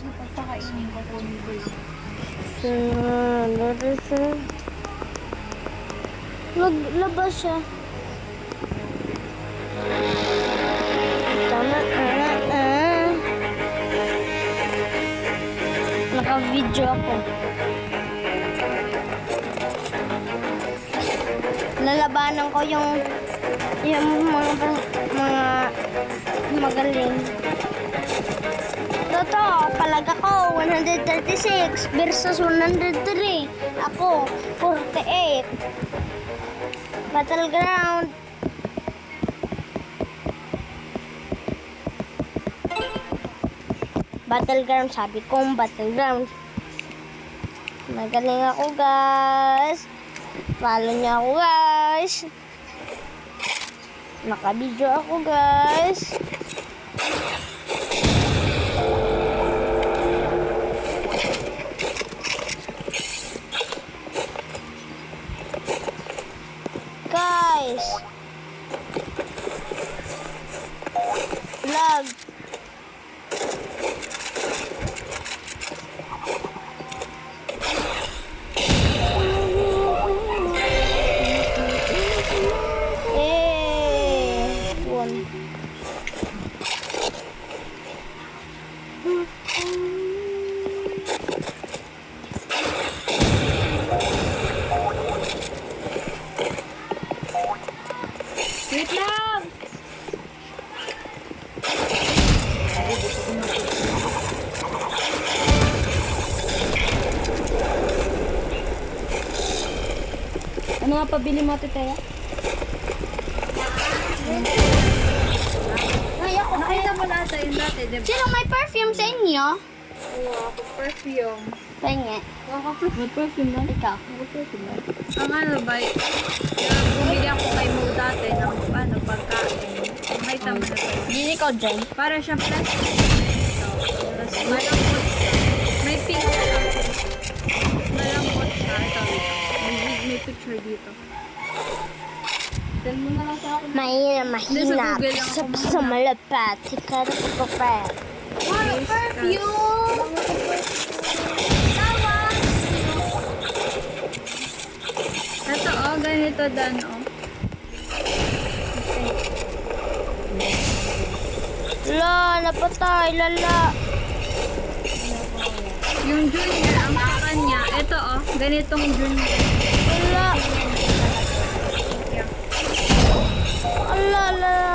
Tapos napagpakainin ko po ni Boy. Naglabas siya. Tama. Naka-video ako. Lalabanan ko yung mga magaling. Totoo, palag ako 136 versus 103. Ako 48. Battleground. Battleground, sabi kong battleground. Magaling ako, guys. Follow niyo ako, guys. Naka-video ako, guys. Guys. Lag. One. Wait lang! Ano nga pabili mo, Titeya? Ay, ako. Nakita mo na tayo dati, di ba? Sino may perfume sa inyo? Oo, ako perfume. Penge. Ako perfume lang. Ikaw. Ako perfume lang. Ang ano ba, bumili ako kay Mo dati ng pagkain. Nakita mo na tayo. Hindi ko dyan. Para siyang plastic. Tapos malambot siya. May pink siya. Malambot siya. Ito. May picture dito. Tell mo na lang sa akin. Mahina. Hindi, sa Google lang ako Sa malapat. Ikaw na ko pa. Wow, perfume! Ito oh, ganito dan oh. La, napatay. Lala. Yung junior, ang pakan niya, ito oh, ganitong junior. Lala. Yeah. Ala, la.